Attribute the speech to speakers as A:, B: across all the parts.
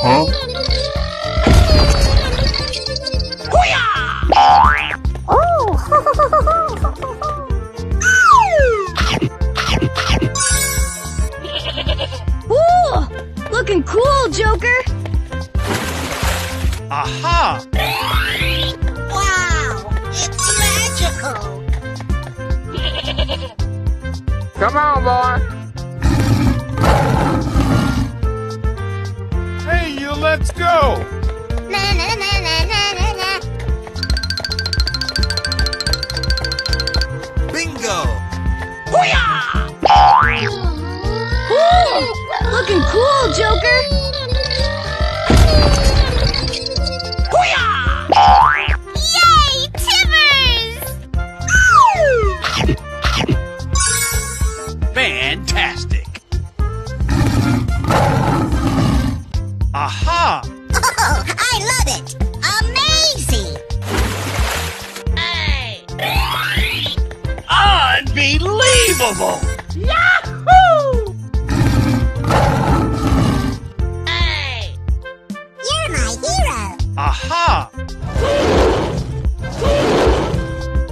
A: Huh?
B: Ooh, looking cool, Joker.
C: Aha!
D: Wow, it's magical.
E: Come on, boy.
C: Hey, you, let's go!
D: Na na na na na na na.
F: Bingo!
B: Ooh, looking cool, Joker.
D: Yay, Timbers!
C: Fantastic! Aha!
D: Oh, I love it! Amazing!
C: Unbelievable!
D: You're my hero!
C: Aha!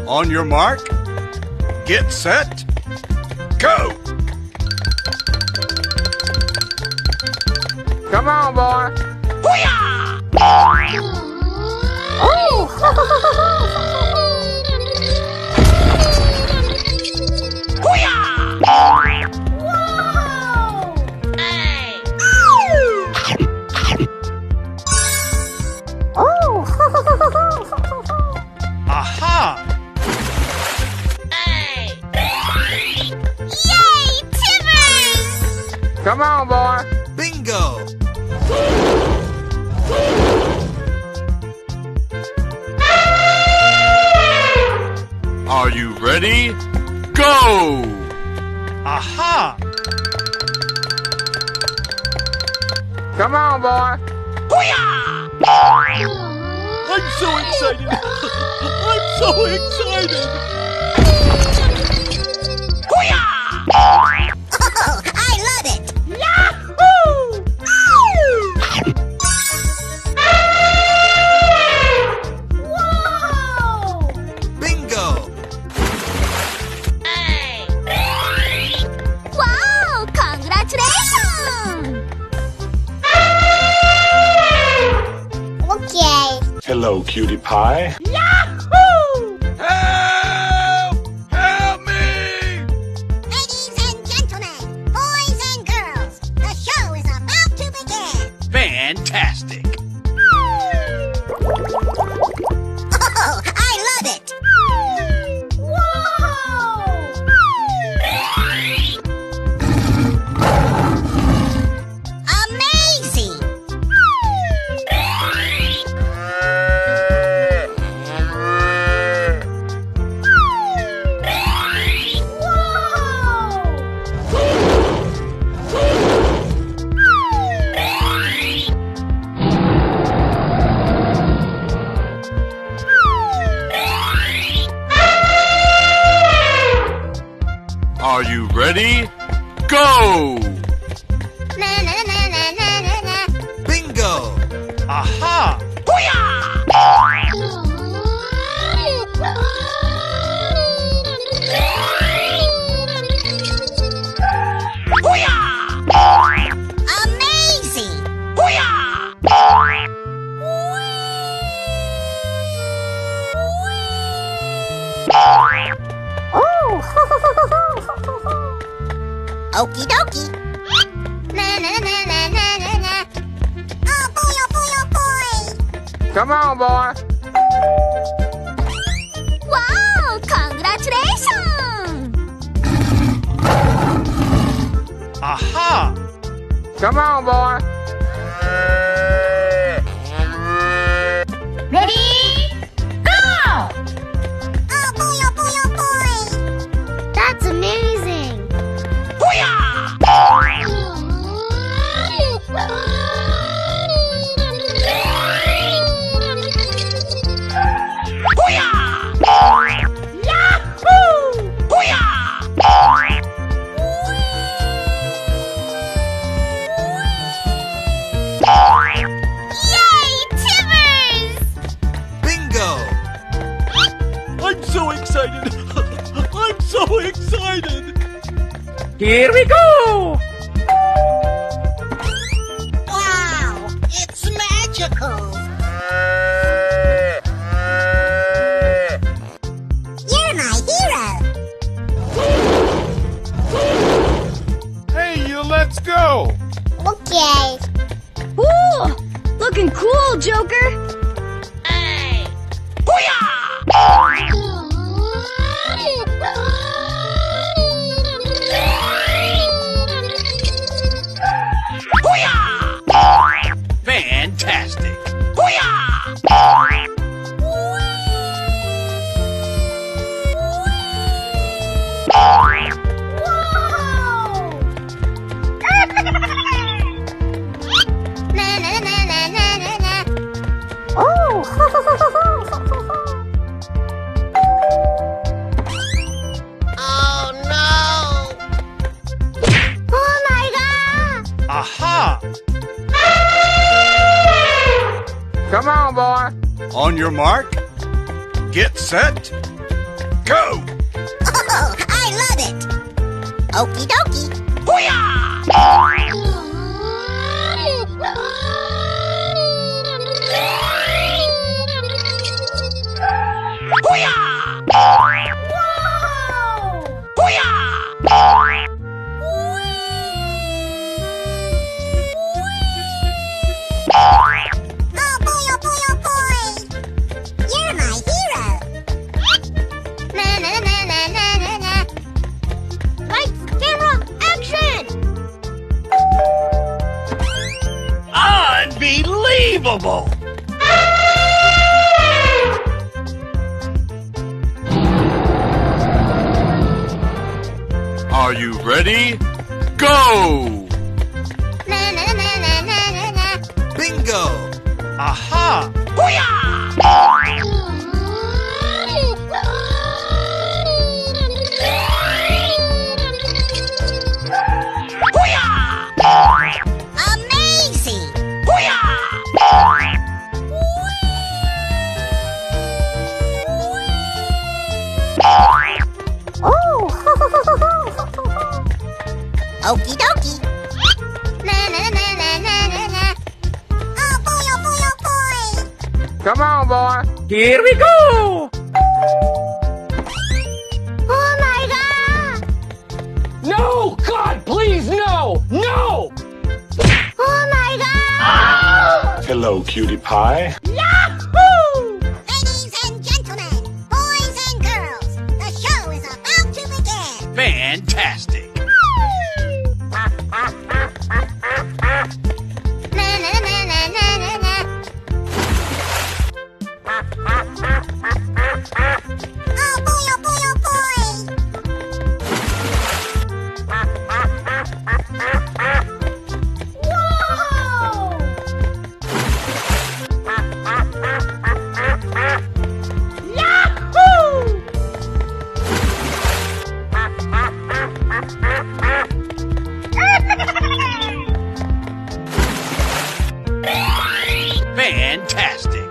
C: On your mark, get set, go!
E: Come on, boy.
C: Aha!
D: Yay, Timbers!
E: Come on, boy.
F: Bingo!
A: Are you ready? Go!
C: Aha!
E: Come on, boy.
C: I'm so excited! I'm so excited!
D: Oh, I love it! Whoa!
F: Bingo!
D: Wow! Congratulations! Okay.
G: Hello, cutie pie.
C: Help! Help me!
D: Ladies and gentlemen, boys and girls, the show is about to begin.
C: Fantastic!
D: Oh, I love it! Whoa! Amazing!
A: Are you ready? Go!
D: Na na na na na na na.
F: Bingo!
C: Aha!
D: Amazing! Okie dokie. Na na na na na na na. Oh boy, oh boy, oh boy.
E: Come on, boy.
D: Wow, congratulations.
C: Aha!
E: Come on, boy.
D: Ready? Go! Oh boy, oh boy, oh boy. That's amazing.
E: Here we go!
D: Wow, it's magical. You're my hero.
C: Hey, you, let's go.
D: Okay.
B: Ooh, looking cool, Joker.
C: Fantastic.
D: Na na na na na na na. Oh. Oh no. Oh my god.
C: Aha!
E: Come on, boy.
C: On your mark, get set, go!
D: Oh, I love it. Okie dokie. Oh boy, oh boy, oh boy! You're my hero! Na na na na na na na! Lights, camera, action!
C: Unbelievable!
A: Are you ready? Go!
D: Na na na na na na na!
F: Bingo!
C: Aha!
D: Amazing! Okie dokie. Na na na na na na na. Oh boy, oh boy, oh boy.
E: Come on, boy. Here we go!
D: Oh my god.
E: No! God, please, no! No!
D: Oh my god.
G: Hello, cutie pie.
D: Yahoo! Ladies and gentlemen, boys and girls, the show is about to begin.
C: Fantastic!
D: Na na na na na na na. Oh boy, oh boy, oh boy. Whoa! Yahoo!
C: Fantastic!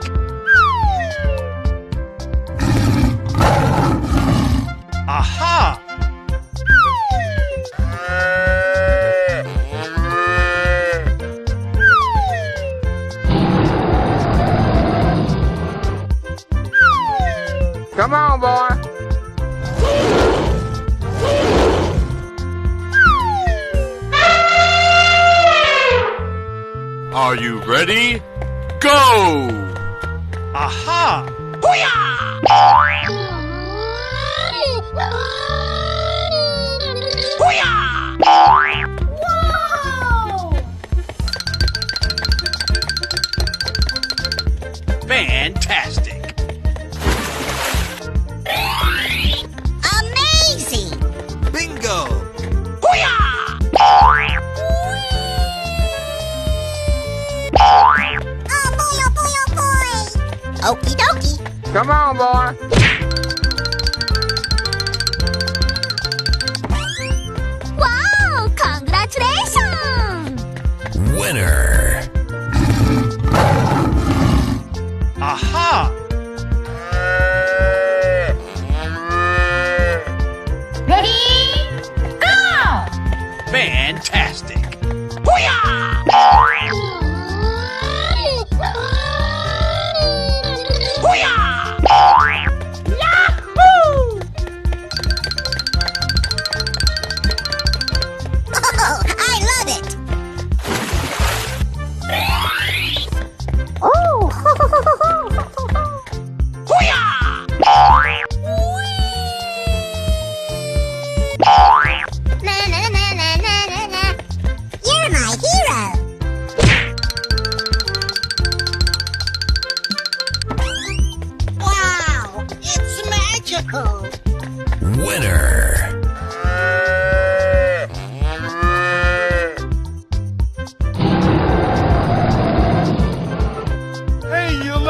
C: Aha!
E: Come on, boy.
A: Are you ready? Go!
C: Aha!
D: Whoa!
C: Fantastic!
D: Amazing!
F: Bingo!
D: Oh boy, oh boy, oh boy! Okie dokie!
E: Come on, boy.
D: Wow! Congratulations!
F: Winner!
C: Aha!
D: Ready? Go!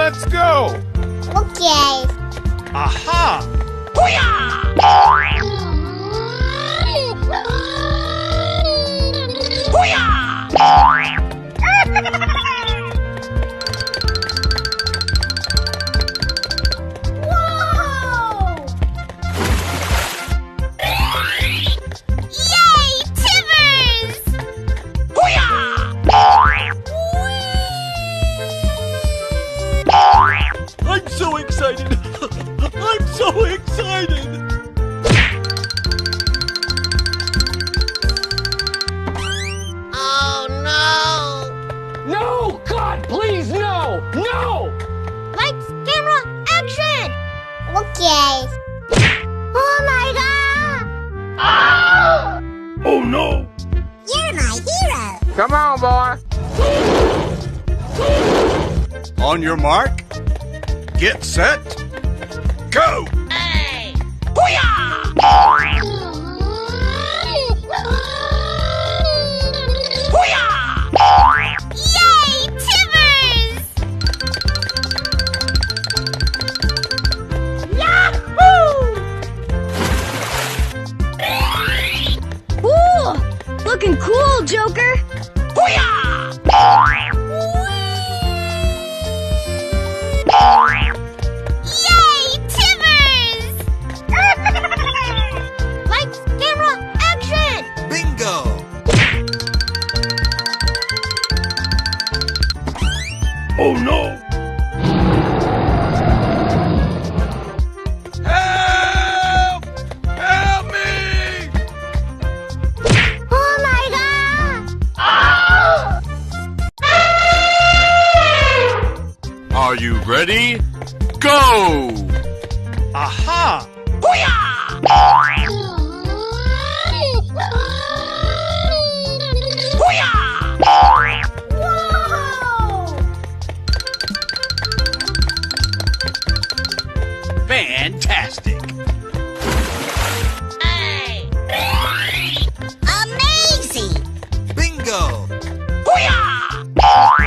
C: Let's go!
D: Okay.
C: Aha!
D: Whoa! Yay, Timbers!
F: I'm so excited. I'm so excited.
D: Oh no!
E: No! God, please, no! No!
D: Lights, camera, action! Okay. Oh my god!
C: Oh no!
D: You're my hero!
E: Come on, boy.
C: On your mark, get set, go!
D: Hey! Yay, Timbers!
B: Ooh, looking cool, Joker.
D: Yay, Timbers! Lights, camera, action!
F: Bingo.
C: Oh no! Help! Help me!
D: Oh my god!
A: Are you ready? Go!
C: Aha!
D: Whoa!
C: Fantastic!
D: Hey! Amazing!
F: Bingo.
D: Oh boy!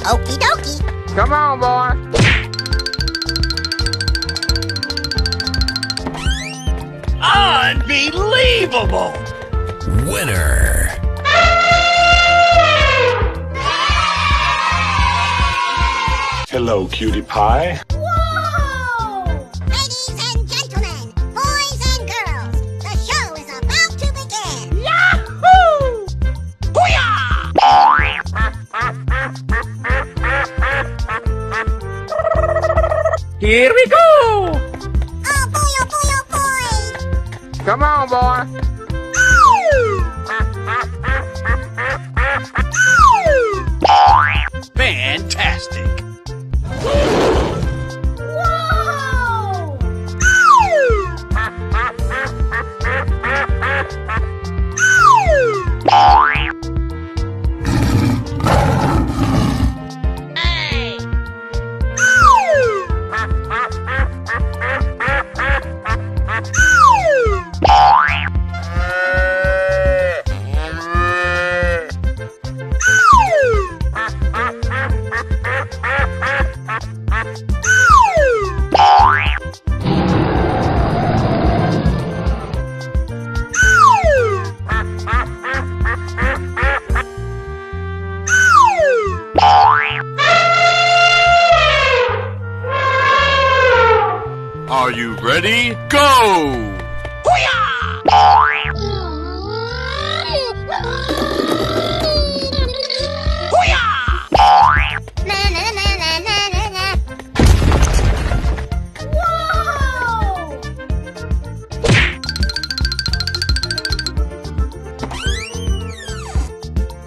D: Okie dokie!
E: Come on, boy.
C: Unbelievable!
F: Winner.
G: Hello, cutie pie.
D: Whoa! Ladies and gentlemen, boys and girls, the show is about to begin! Yahoo!
E: Here we go!
D: Oh boy!
E: Come on, boy.
C: Fantastic!
D: Whoa! Hey!
A: Are you ready? Go!
D: Whoa!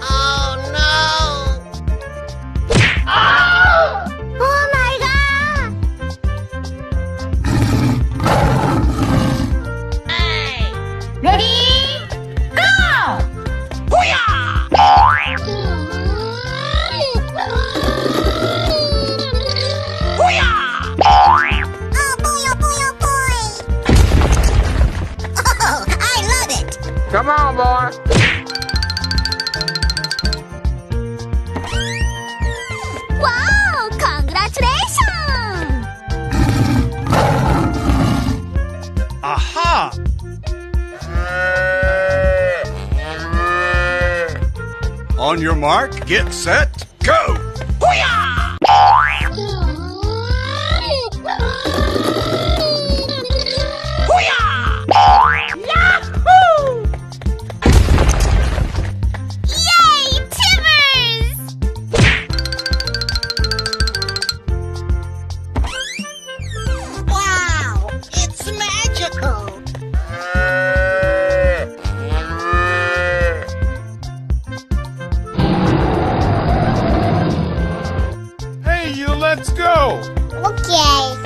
D: Oh no! Oh my god! Hey! Ready? Go! Oh, I love it!
E: Come on, boy.
C: On your mark, get set, go!
D: Yay, Timbers! Wow, it's magical.
A: Hey, you, let's go!
D: Okay.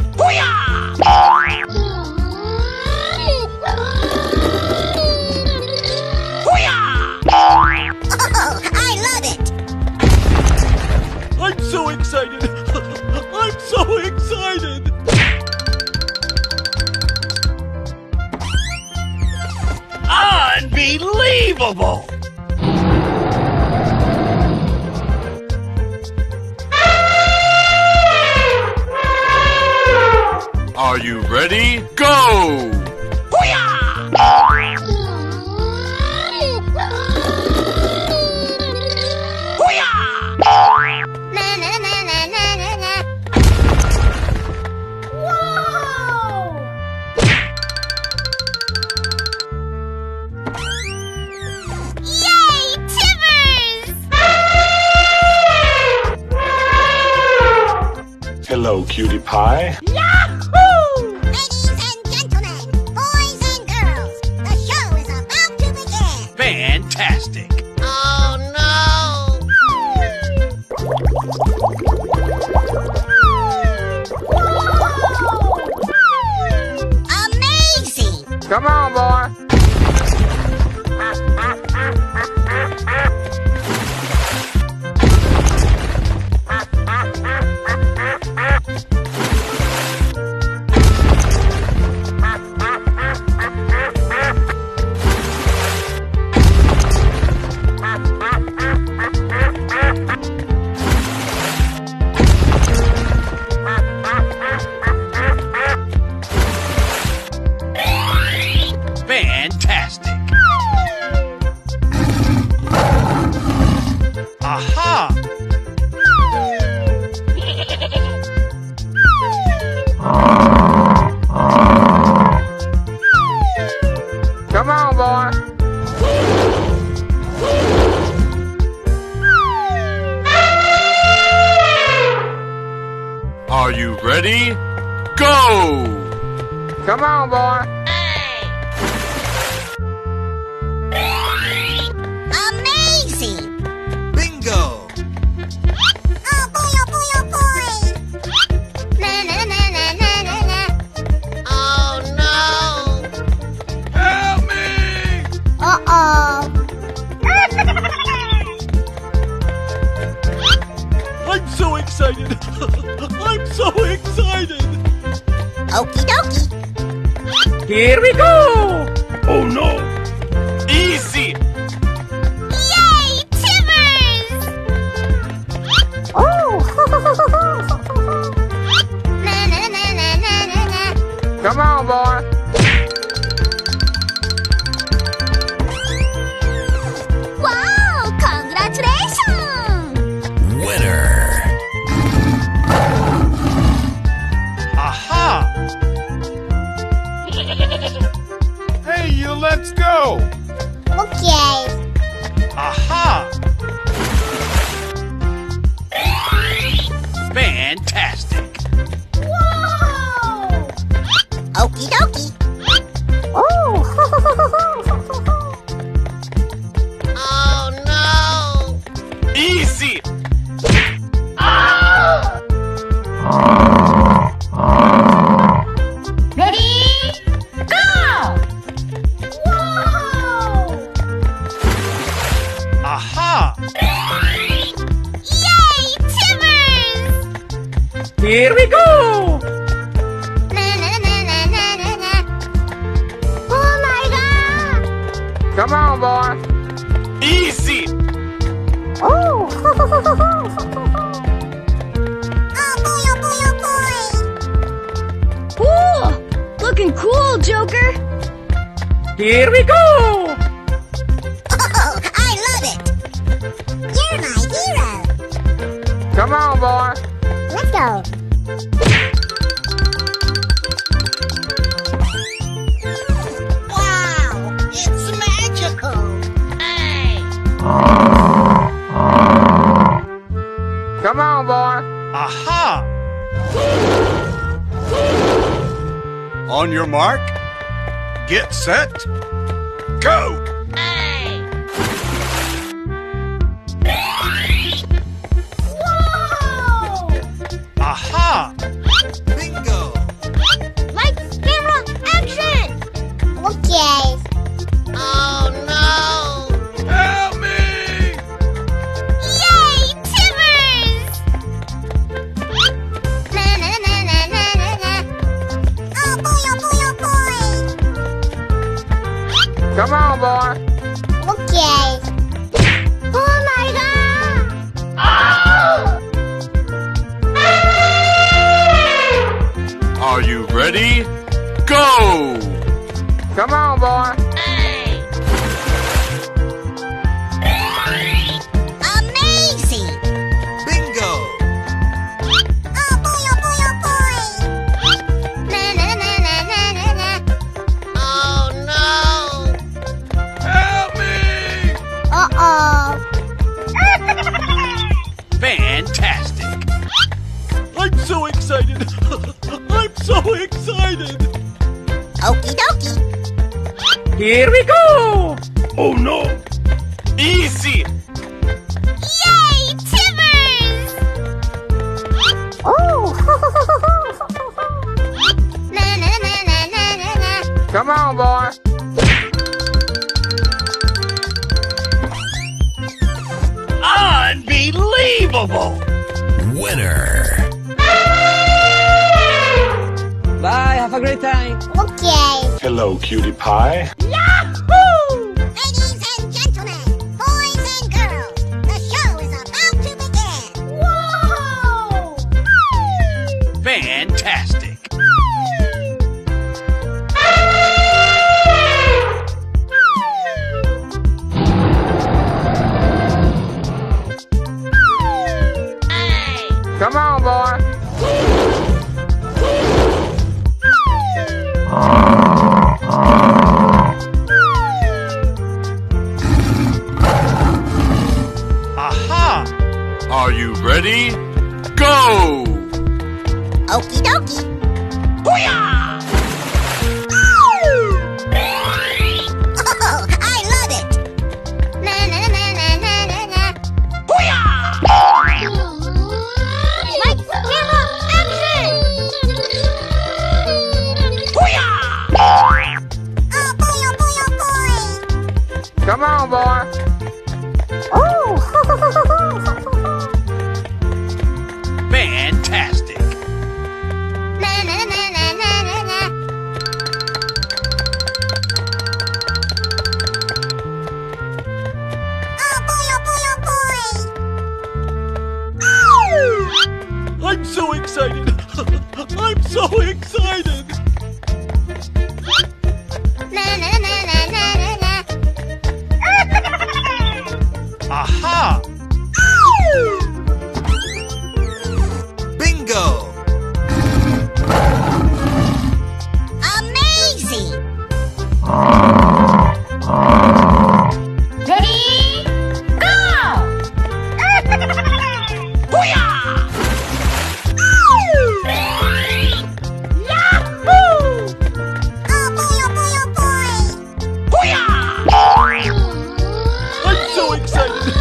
D: Oh, I love it.
F: I'm so excited. I'm so excited.
C: Unbelievable!
A: Are you ready? Go!
D: Na na na na na na na. Whoa! Yay, Timbers!
G: Hello, Cutie Pie.
D: Ladies and gentlemen, boys and girls, the show is about to begin.
C: Fantastic!
D: Oh no! Amazing!
E: Come on, boy.
C: Fantastic! Aha!
E: Come on, boy.
A: Are you ready? Go!
E: Come on, boy.
D: Amazing!
F: Bingo.
D: Oh boy, oh boy, oh boy! Na na na na na na na. Oh no!
C: Help me!
D: Uh-oh!
F: I'm so excited. I'm so excited.
D: Okie dokie!
E: Here we go.
C: Oh no!
A: Easy!
D: Yay, Timbers! Oh! Na na na na na na na.
E: Come on, boy.
B: Wow! Congratulations!
F: Winner.
C: Aha!
A: Hey, you, let's go!
D: Okay.
C: Aha! Fantastic!
D: Whoa! Okie dokie. Oh! Oh no!
A: Easy!
B: Ready? Go!
D: Whoa!
C: Aha!
D: Yay, Timbers!
E: Here we go.
D: Na na na na na na na. Oh my god!
E: Come on, boy.
A: Easy!
D: Oh! Oh boy, oh boy, oh boy!
B: Ooh! Looking cool, Joker!
E: Here we go.
D: Oh, I love it!
E: Come on, boy.
D: Let's go. Wow, it's magical.
E: Come on, boy.
C: Aha! On your mark, get set, go! Aha! Bingo!
D: Lights, camera, action! Okay. Oh no!
C: Help me!
D: Yay, Timmers! Na na na na na na na. Oh boy, oh boy, oh boy!
E: Come on, boy.
D: Okay. Oh my god!
A: Are you ready? Go!
E: Come on, boy.
D: Amazing!
C: Bingo!
D: Oh boy, oh boy, oh boy! Na na na na na na na. Oh no!
C: Help me!
D: Uh-oh.
A: Fantastic!
F: I'm so excited. I'm so excited.
D: Okie dokie.
E: Here we go.
A: Oh no! Easy!
D: Yay, Timmers! Oh! Na na na na na na na.
E: Come on, boy.
A: Unbelievable! Winner!
E: Bye. Have a great time.
D: Okay.
G: Hello, cutie pie.
D: Yahoo! Ladies and gentlemen, boys and girls, the show is about to begin. Whoa!
A: Fantastic!
E: Come on, boy.
C: Aha!
A: Are you ready? Go!
D: Okie dokie. Oh, I love it. Na na na na na na na. Lights, camera, action! Oh boy, oh boy, oh boy!
E: Come on, boy.
D: Oh!
A: Fantastic!
D: Na na na na na na na. Oh boy, oh boy, oh boy!
F: I'm so excited. I'm so excited.
D: Na na na na na na na.
C: Aha! Bingo!
D: Amazing! Ready? Go! Yahoo! Oh boy, oh boy, oh boy!
F: I'm so excited.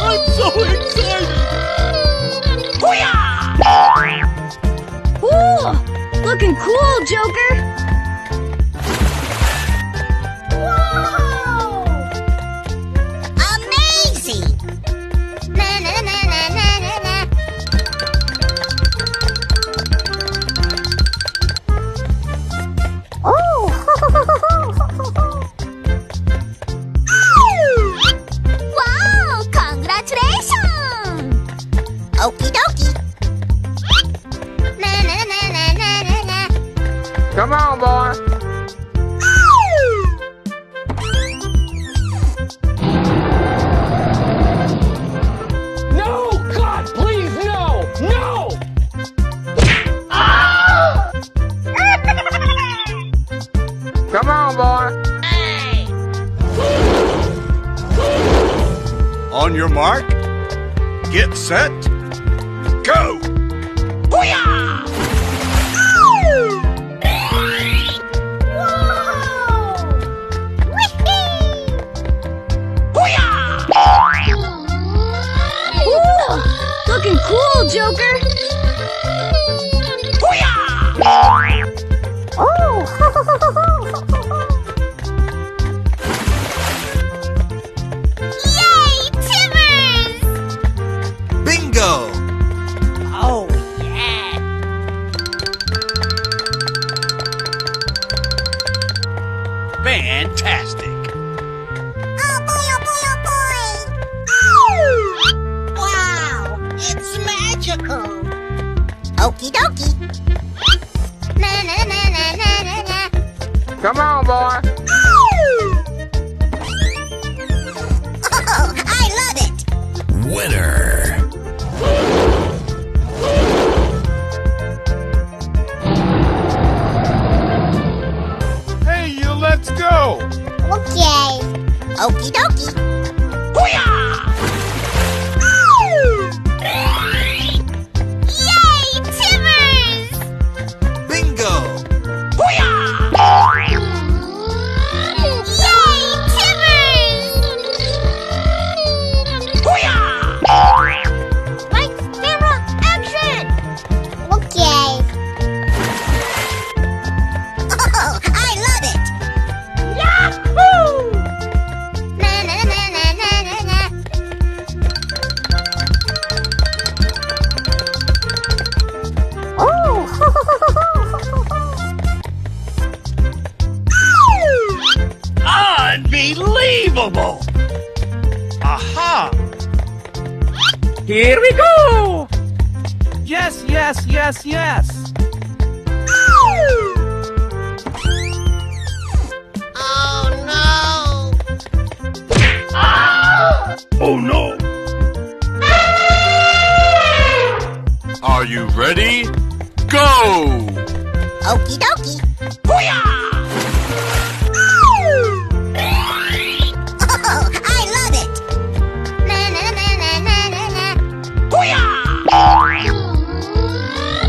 F: I'm so excited.
B: Ooh, looking cool, Joker.
D: Whoa! Amazing! Na na na na na na na. Oh! Wow! Congratulations! Okie dokie. Na na na na na na na.
C: On your mark, get set, go!
B: Looking cool, Joker.
D: Yay, Timbers!
C: Bingo!
F: Oh, yeah.
A: Fantastic.
D: Oh boy, oh boy, oh boy! Wow, it's magical. Okie dokie. Na na na na na na na.
E: Come on, boy.
D: Oh, I love it.
A: Winner.
C: Hey, you, let's go!
D: Okay. Okie dokie. Yay, Timbers!
C: Bingo!
D: Yay, Timbers! Lights, camera, action! Okay. Oh, I love it! Yahoo! Na na na na na na na.
A: Unbelievable.
C: Aha!
E: Here we go.
F: Yes, yes, yes, yes.
D: Oh no!
A: Oh no. Are you ready? Go!
D: Okie dokie. Oh, I love it! Na na na na na na na.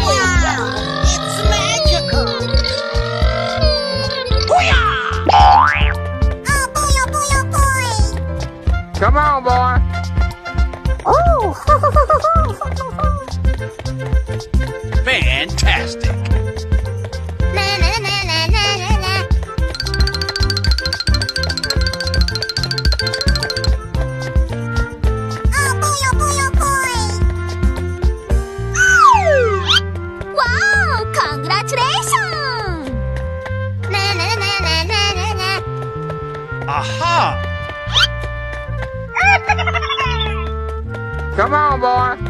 D: Wow, it's magical. Oh boy, oh boy, oh boy!
E: Come on, boy.
A: Fantastic.
D: Na na na na na na na. Oh boy, oh boy, oh boy!
B: Wow, congratulations.
D: Na na na na na na na.
C: Aha!
E: Come on, boy.